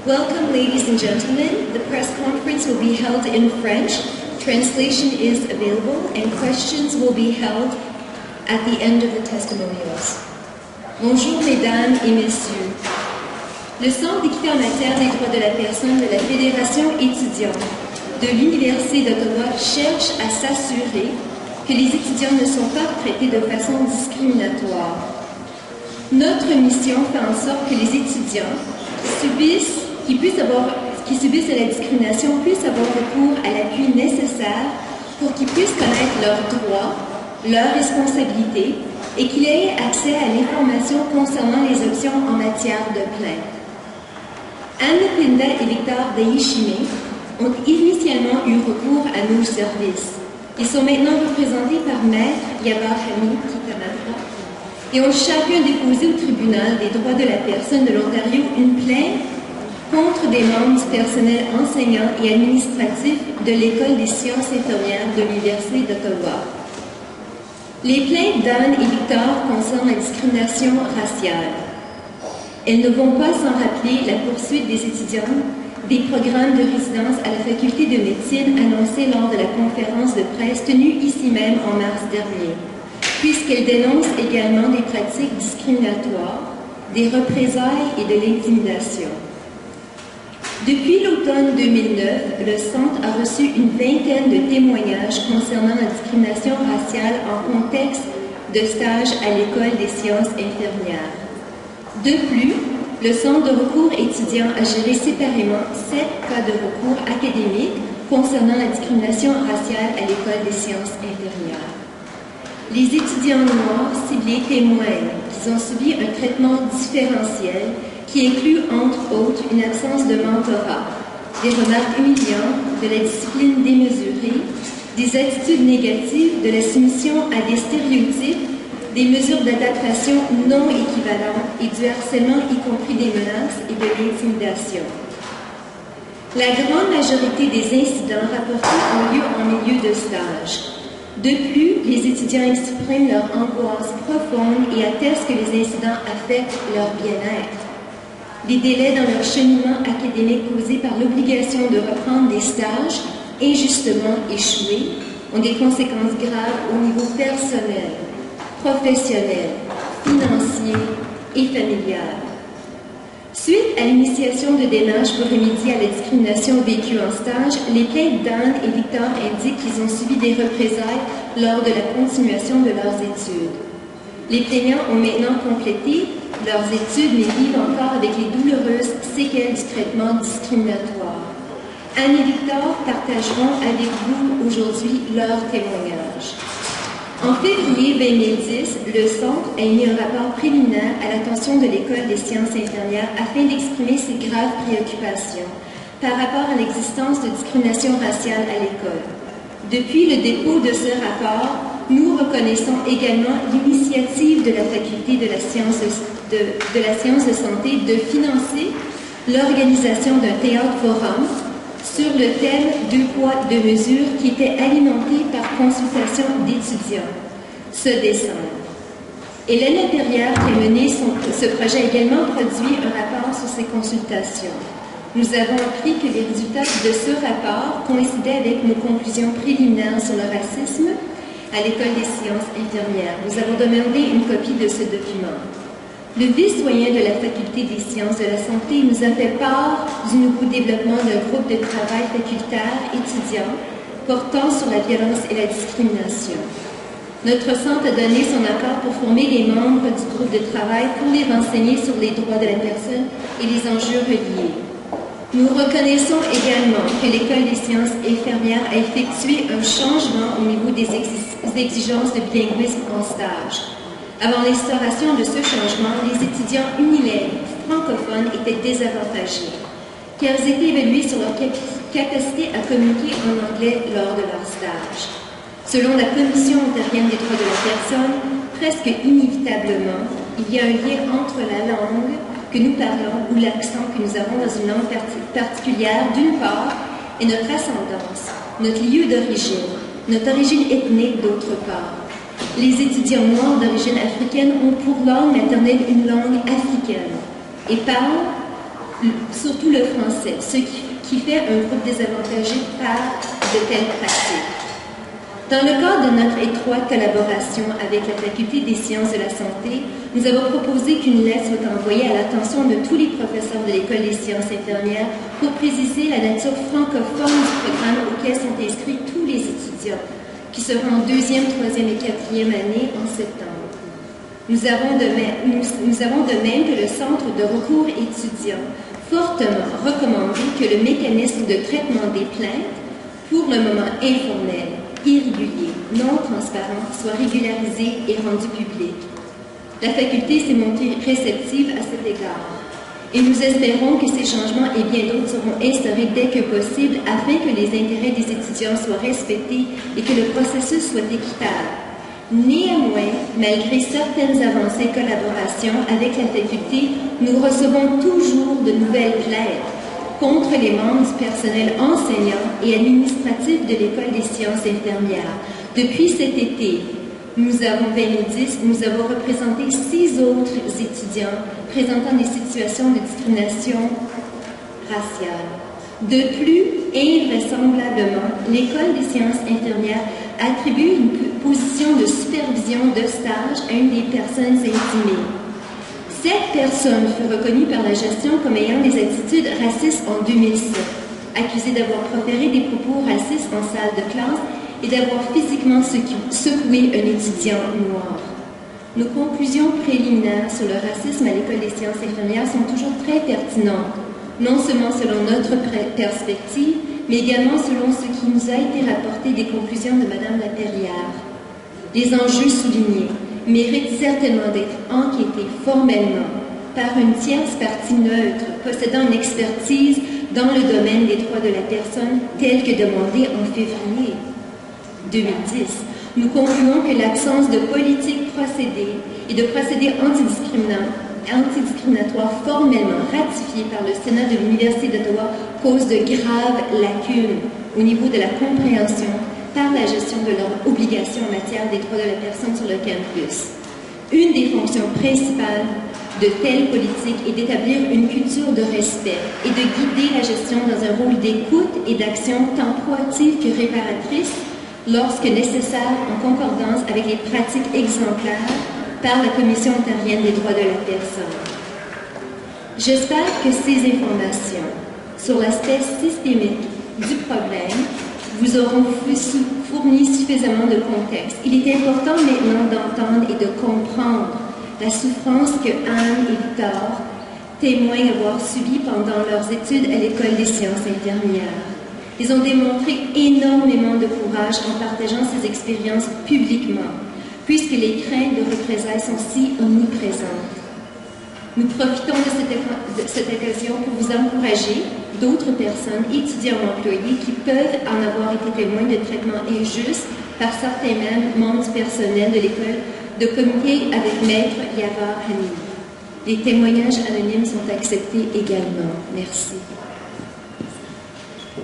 Welcome, ladies and gentlemen. The press conference will be held in French. Translation is available, and questions will be held at the end of the testimonials. Bonjour, mesdames et messieurs. Le Centre d'équité en matière des droits de la personne de la Fédération étudiante de l'Université d'Ottawa cherche à s'assurer que les étudiants ne sont pas traités de façon discriminatoire. Notre mission fait en sorte que les étudiants qui subissent la discrimination puissent avoir recours à l'appui nécessaire pour qu'ils puissent connaître leurs droits, leurs responsabilités et qu'ils aient accès à l'information concernant les options en matière de plainte. Anne Pinda et Victor Daishime ont initialement eu recours à nos services. Ils sont maintenant représentés par Maître Yabar Hamid, qui est à ma droite, et ont chacun déposé au tribunal des droits de la personne de l'Ontario une plainte contre des membres du personnel enseignant et administratif de l'École des sciences infirmières de l'Université d'Ottawa. Les plaintes d'Anne et Victor concernent la discrimination raciale. Elles ne vont pas sans rappeler la poursuite des étudiants des programmes de résidence à la Faculté de médecine annoncée lors de la conférence de presse tenue ici même en mars dernier, puisqu'elles dénoncent également des pratiques discriminatoires, des représailles et de l'intimidation. Depuis l'automne 2009, le Centre a reçu une vingtaine de témoignages concernant la discrimination raciale en contexte de stage à l'École des sciences infirmières. De plus, le Centre de recours étudiant a géré séparément 7 cas de recours académiques concernant la discrimination raciale à l'École des sciences infirmières. Les étudiants noirs ciblés témoignent qu'ils ont subi un traitement différentiel qui inclut, entre autres, une absence de mentorat, des remarques humiliantes, de la discipline démesurée, des attitudes négatives, de la soumission à des stéréotypes, des mesures d'adaptation non équivalentes et du harcèlement, y compris des menaces et de l'intimidation. La grande majorité des incidents rapportés ont lieu en milieu de stage. De plus, les étudiants expriment leur angoisse profonde et attestent que les incidents affectent leur bien-être. Les délais dans leur cheminement académique causés par l'obligation de reprendre des stages injustement échoués ont des conséquences graves au niveau personnel, professionnel, financier et familial. Suite à l'initiation de démarches pour remédier à la discrimination vécue en stage, les plaintes d'Anne et Victor indiquent qu'ils ont subi des représailles lors de la continuation de leurs études. Les plaignants ont maintenant complété leurs études, mais vivent encore avec les douloureuses séquelles du traitement discriminatoire. Anne et Victor partageront avec vous aujourd'hui leurs témoignages. En février 2010, le Centre a émis un rapport préliminaire à l'attention de l'École des sciences infirmières afin d'exprimer ses graves préoccupations par rapport à l'existence de discrimination raciale à l'école. Depuis le dépôt de ce rapport, nous reconnaissons également l'initiative de la Faculté de la science de santé de financer l'organisation d'un théâtre forum sur le thème « Deux poids, deux mesures » qui était alimenté par consultation d'étudiants ce décembre. Hélène Laperrière qui a mené ce projet a également produit un rapport sur ces consultations. Nous avons appris que les résultats de ce rapport coïncidaient avec nos conclusions préliminaires sur le racisme à l'École des sciences infirmières. Nous avons demandé une copie de ce document. Le vice-doyen de la Faculté des sciences de la santé nous a fait part du nouveau développement d'un groupe de travail facultaire étudiant portant sur la violence et la discrimination. Notre centre a donné son accord pour former les membres du groupe de travail pour les renseigner sur les droits de la personne et les enjeux reliés. Nous reconnaissons également que l'École des sciences infirmières a effectué un changement au niveau des exigences de bilinguisme en stage. Avant l'instauration de ce changement, les étudiants unilingues francophones étaient désavantagés, car ils étaient évalués sur leur capacité à communiquer en anglais lors de leur stage. Selon la Commission ontarienne des droits de la personne, presque inévitablement, il y a un lien entre la langue que nous parlons ou l'accent que nous avons dans une langue particulière, d'une part, et notre ascendance, notre lieu d'origine, notre origine ethnique, d'autre part. Les étudiants noirs d'origine africaine ont pour langue maternelle une langue africaine et parlent surtout le français, ce qui fait un groupe désavantagé par de telles pratiques. Dans le cadre de notre étroite collaboration avec la Faculté des sciences de la santé, nous avons proposé qu'une lettre soit envoyée à l'attention de tous les professeurs de l'École des sciences infirmières pour préciser la nature francophone du programme auquel sont inscrits tous les étudiants, qui seront en 2e, 3e et 4e année en septembre. Nous avons de même que le Centre de recours étudiant fortement recommandé que le mécanisme de traitement des plaintes, pour le moment informel, irrégulier, non transparent, soit régularisé et rendu public. La faculté s'est montrée réceptive à cet égard et nous espérons que ces changements et bien d'autres seront instaurés dès que possible afin que les intérêts des étudiants soient respectés et que le processus soit équitable. Néanmoins, malgré certaines avancées de collaboration avec la faculté, nous recevons toujours de nouvelles plaintes contre les membres du personnel enseignant et administratif de l'École des sciences infirmières. Depuis cet été, nous avons représenté 6 autres étudiants présentant des situations de discrimination raciale. De plus, invraisemblablement, l'École des sciences infirmières attribue une position de supervision de stage à une des personnes intimées. Cette personne fut reconnue par la gestion comme ayant des attitudes racistes en 2007, accusée d'avoir proféré des propos racistes en salle de classe et d'avoir physiquement secoué un étudiant noir. Nos conclusions préliminaires sur le racisme à l'École des sciences infirmières sont toujours très pertinentes, non seulement selon notre perspective, mais également selon ce qui nous a été rapporté des conclusions de Mme Laperrière. Les enjeux soulignés méritent certainement d'être enquêtés formellement par une tierce partie neutre possédant une expertise dans le domaine des droits de la personne tel que demandé en février 2010. Nous concluons que l'absence de politique procédée et de procédés anti-discriminatoires formellement ratifiés par le Sénat de l'Université d'Ottawa cause de graves lacunes au niveau de la compréhension par la gestion de leurs obligations en matière des droits de la personne sur le campus. Une des fonctions principales de telles politiques est d'établir une culture de respect et de guider la gestion dans un rôle d'écoute et d'action tant proactive que réparatrice lorsque nécessaire en concordance avec les pratiques exemplaires par la Commission ontarienne des droits de la personne. J'espère que ces informations sur l'aspect systémique du problème vous auront fourni suffisamment de contexte. Il est important maintenant d'entendre et de comprendre la souffrance que Anne et Victor témoignent avoir subie pendant leurs études à l'École des sciences infirmières. Ils ont démontré énormément de courage en partageant ces expériences publiquement, puisque les craintes de représailles sont si omniprésentes. Nous profitons de cette occasion pour vous encourager d'autres personnes, étudiants ou employés, qui peuvent en avoir été témoins de traitements injustes par certains membres du personnel de l'école, de communiquer avec Maître Yavar Hanimi. Les témoignages anonymes sont acceptés également. Merci.